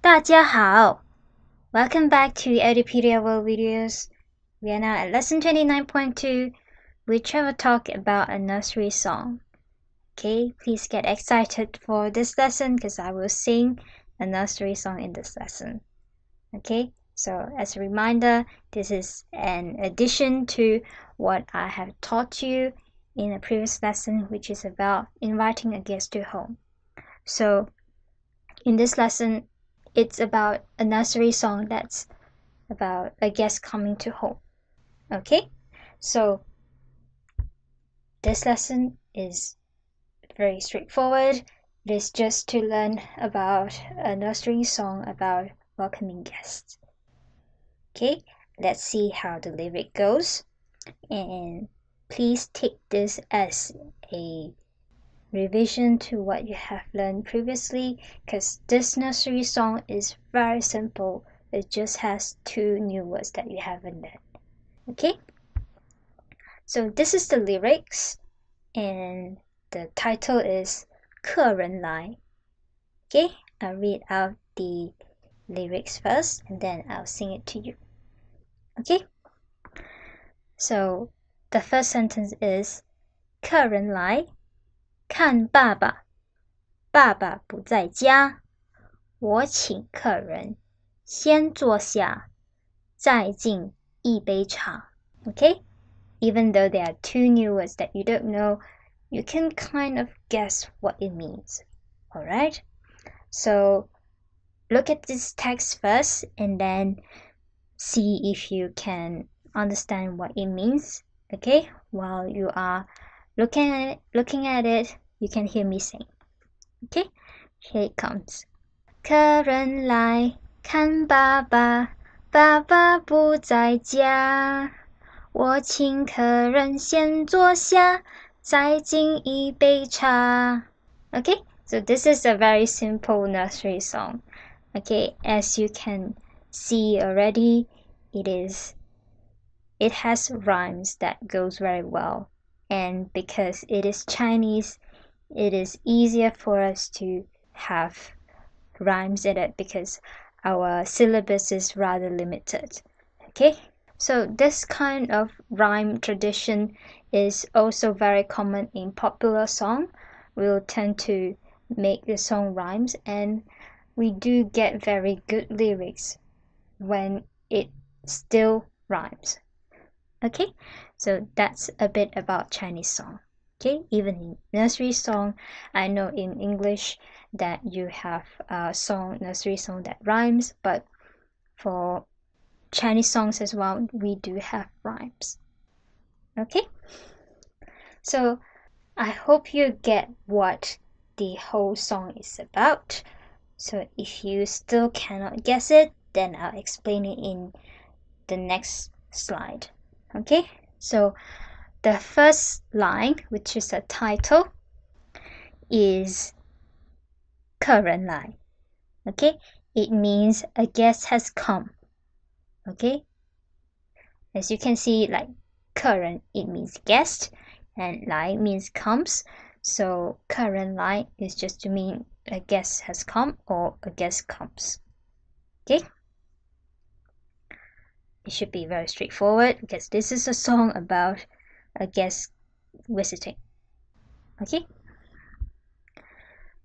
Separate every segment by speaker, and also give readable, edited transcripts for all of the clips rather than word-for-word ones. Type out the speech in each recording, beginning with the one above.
Speaker 1: 大家好! Welcome back to Edupedia World Videos. We are now at lesson 29.2, which I will talk about a nursery song. Okay, please get excited for this lesson because I will sing a nursery song in this lesson. Okay, so as a reminder, this is an addition to what I have taught you in a previous lesson, which is about inviting a guest to home. So in this lesson, it's about a nursery song that's about a guest coming to home. Okay, so this lesson is very straightforward. It is just to learn about a nursery song about welcoming guests. Okay, let's see how the lyric goes. And please take this as a revision to what you have learned previously, because this nursery song is very simple. It just has 2 new words that you haven't learned. Okay, so this is the lyrics, and the title is 客人来. Okay, I'll read out the lyrics first and then I'll sing it to you. Okay, so the first sentence is 客人来看爸爸，爸爸不在家，我请客人先坐下，再敬一杯茶。Okay, even though there are 2 new words that you don't know, you can kind of guess what it means. Alright, so look at this text first and then see if you can understand what it means. Okay, while you are looking at it, you can hear me sing. Okay, here it comes. 客人来看爸爸，爸爸不在家，我请客人先坐下，再敬一杯茶。Okay, so this is a very simple nursery song. Okay, as you can see already, it has rhymes that goes very well, and because it is Chinese, it is easier for us to have rhymes in it because our syllabus is rather limited. Okay, so this kind of rhyme tradition is also very common in popular song. We'll tend to make the song rhymes, and we do get very good lyrics when it still rhymes. Okay, so that's a bit about Chinese song. Okay, even in nursery song, I know in English that you have a song, nursery song that rhymes, but for Chinese songs as well, we do have rhymes. Okay, so I hope you get what the whole song is about. So if you still cannot guess it, then I'll explain it in the next slide. Okay, so the first line, which is a title, is 客人来. Okay, it means a guest has come. Okay, as you can see, like 客人, it means guest, and 来 means comes. So 客人来 is just to mean a guest has come or a guest comes. Okay, it should be very straightforward because this is a song about a guest visiting. Okay,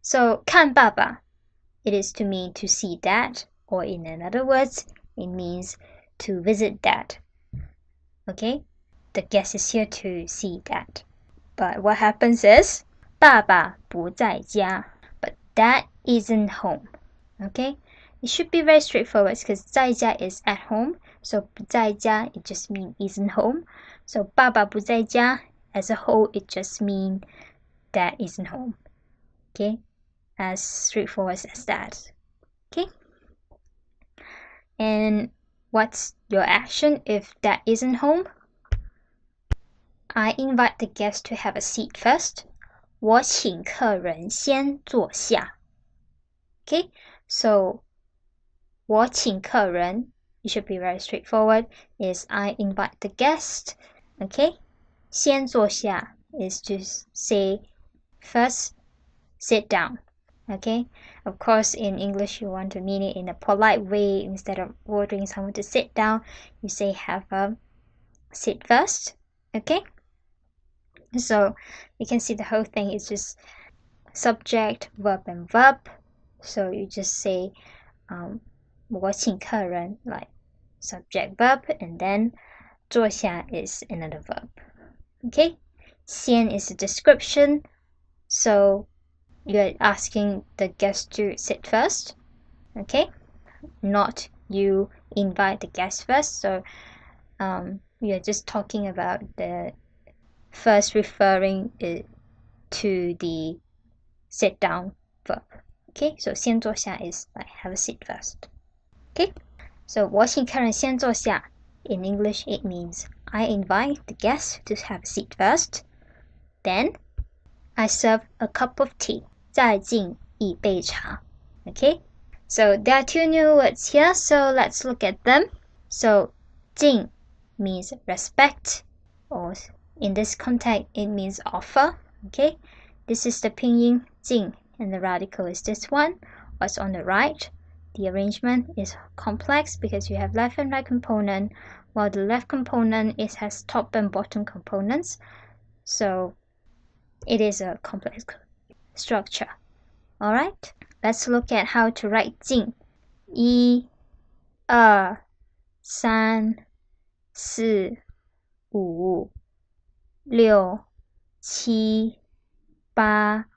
Speaker 1: so 看爸爸, it is to mean to see dad, or in other words, it means to visit dad. Okay, the guest is here to see dad. But what happens is 爸爸不在家, but dad isn't home. Okay, it should be very straightforward because 在家 is at home, so 不在家 it just means isn't home. So 爸爸不在家 as a whole, it just means dad isn't home. Okay, as straightforward as that. Okay, and what's your action if dad isn't home? I invite the guest to have a seat first. 我请客人先坐下. Okay, so 我请客人, it should be very straightforward, is I invite the guest. Okay, 先坐下 is to say first sit down. Okay, of course, in English, you want to mean it in a polite way. Instead of ordering someone to sit down, you say have a sit first. Okay? So you can see the whole thing is just subject, verb, and verb. So you just say 我请客人 like subject verb, and then 坐下 is another verb. Okay? 先 is a description. So you're asking the guest to sit first. Okay? Not you invite the guest first. So you're just talking about the first referring to the sit down verb. Okay, so 先坐下 is like have a seat first. Okay, so 我请客人先坐下 in English it means I invite the guest to have a seat first. Then I serve a cup of tea. 再敬一杯茶. Okay, so there are two new words here, so let's look at them. So 敬 means respect, or in this context it means offer. Okay, this is the pinyin 敬, and the radical is this one. What's on the right? The arrangement is complex because you have left and right component, while the left component has top and bottom components. So it is a complex structure. Alright, let's look at how to write 敬. 1, 2, 3, 4, 5, 6, 7, 8, 9, 10, 11,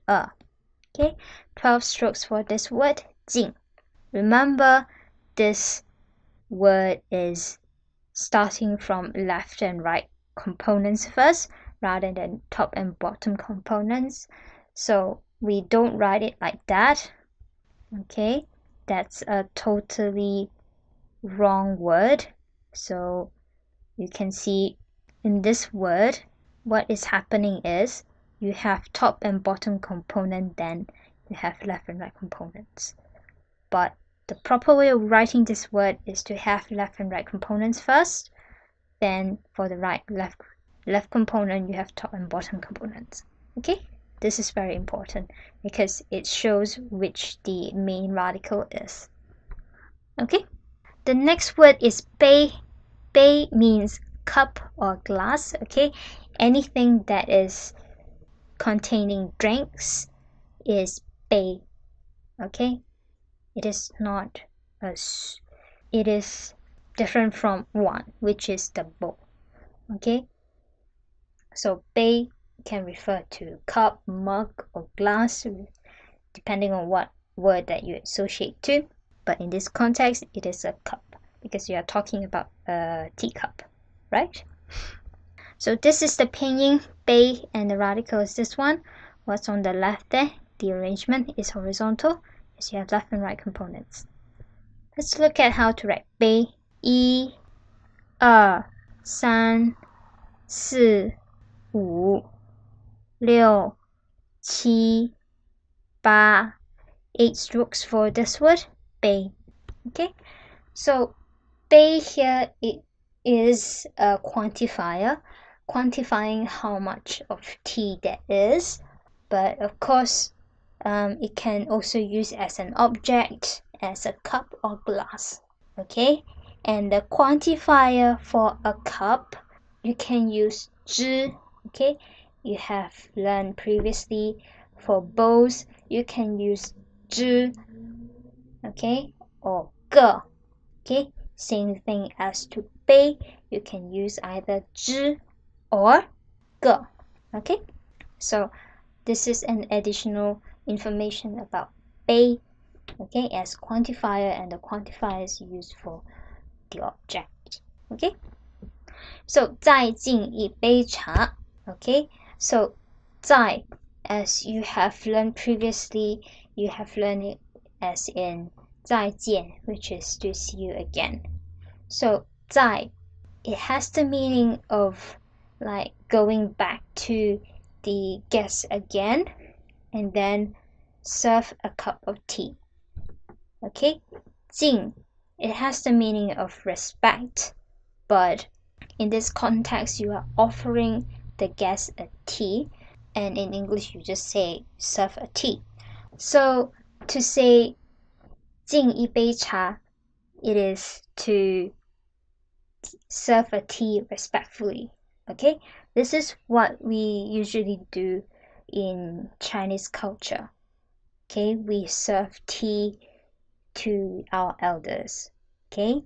Speaker 1: 12. Okay, 12 strokes for this word, 敬. Remember, this word is starting from left and right components first, rather than top and bottom components. So we don't write it like that. Okay, that's a totally wrong word. So you can see in this word, what is happening is you have top and bottom component, then you have left and right components. But the proper way of writing this word is to have left and right components first, then for the left component you have top and bottom components. Okay, this is very important because it shows which the main radical is. Okay, the next word is 杯. 杯 means cup or glass. Okay, anything that is containing drinks is 杯. Okay, it is not it is different from one, which is the bowl. Okay, so 杯 can refer to cup, mug, or glass, depending on what word that you associate to. But in this context, it is a cup because you are talking about a teacup, right? So this is the pinyin 杯, and the radical is this one. What's on the left there? The arrangement is horizontal, as you have left and right components. Let's look at how to write 杯. 1, 2, 3, 4, 5, 6, 7, 8. 8 strokes for this word, 杯. Okay, so 杯 here it is a quantifier, quantifying how much of tea there is. But of course, it can also use as an object, as a cup or glass. Okay, and the quantifier for a cup, you can use 只. Okay, you have learned previously for bowls you can use 只. Okay, or 个. Okay, same thing as to 杯, you can use either 只 or 个. Okay, so this is an additional information about 杯. Okay, as quantifier, and the quantifier is used for the object. Okay, so 再敬一杯茶. Okay, so 再, as you have learned previously, you have learned it as in 再见, which is to see you again. So 再, it has the meaning of like going back to the guest again, and then serve a cup of tea. Okay, 敬, it has the meaning of respect, but in this context you are offering the guest a tea, and in English you just say serve a tea. So to say 敬一杯茶, it is to serve a tea respectfully. Okay, this is what we usually do in Chinese culture. Okay, we serve tea to our elders. Okay,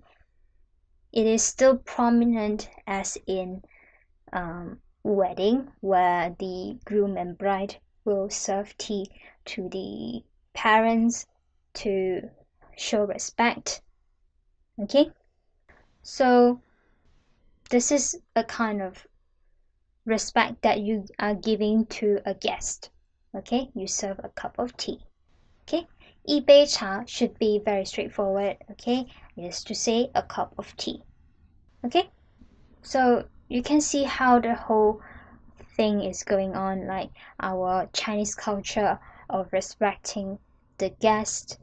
Speaker 1: it is still prominent as in wedding, where the groom and bride will serve tea to the parents to show respect. Okay, so this is a kind of respect that you are giving to a guest. Okay, you serve a cup of tea. Okay, 一杯茶 should be very straightforward. Okay, it is to say a cup of tea. Okay, so you can see how the whole thing is going on, like our Chinese culture of respecting the guest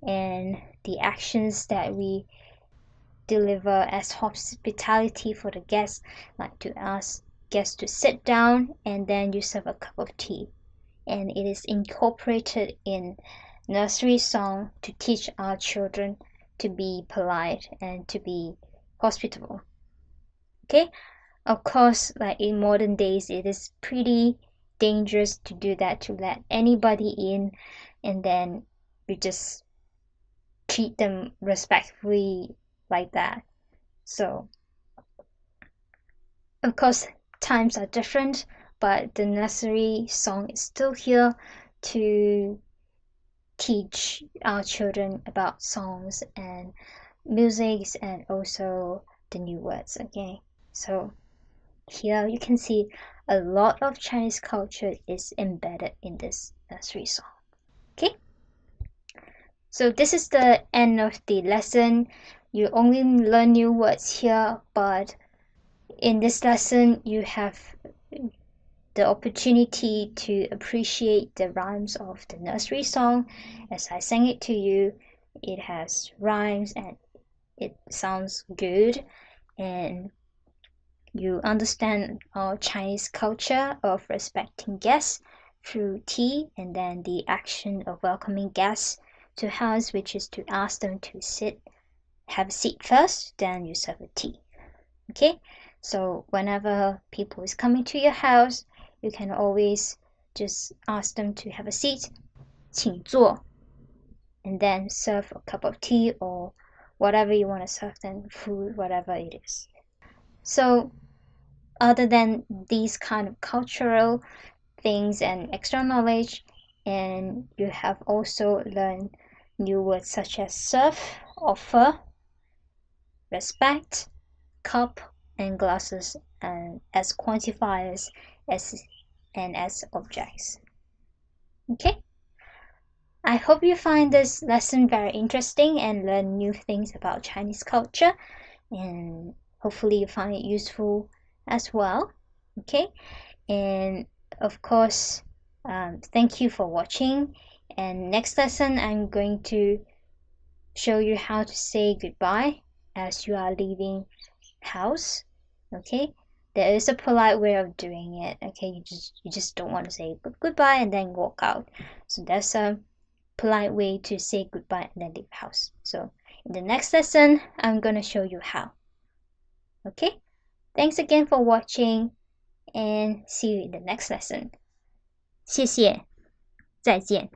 Speaker 1: and the actions that we deliver as hospitality for the guests, like to ask guests to sit down and then you serve a cup of tea. And it is incorporated in nursery song to teach our children to be polite and to be hospitable. Okay, of course, like in modern days, it is pretty dangerous to do that, to let anybody in and then you just treat them respectfully like that. So of course times are different, but the nursery song is still here to teach our children about songs and music and also the new words. Okay, so here you can see a lot of Chinese culture is embedded in this nursery song. Okay, so this is the end of the lesson. You only learn new words here, but in this lesson you have the opportunity to appreciate the rhymes of the nursery song as I sang it to you. It has rhymes and it sounds good, and you understand our Chinese culture of respecting guests through tea, and then the action of welcoming guests to house, which is to ask them to have a seat first, then you serve a tea. Okay, so whenever people is coming to your house, you can always just ask them to have a seat, 请坐, and then serve a cup of tea or whatever you want to serve them, food, whatever it is. So other than these kind of cultural things and extra knowledge, and you have also learned new words such as serve, offer, respect, cup, and glasses, and as quantifiers and as objects. Okay, I hope you find this lesson very interesting and learn new things about Chinese culture, and hopefully you find it useful as well. Okay, and of course, thank you for watching, and next lesson I'm going to show you how to say goodbye as you are leaving house. Okay, there is a polite way of doing it. Okay, you just don't want to say goodbye and then walk out. So that's a polite way to say goodbye and then leave house. So in the next lesson I'm gonna show you how. Okay, thanks again for watching and see you in the next lesson. 谢谢，再见。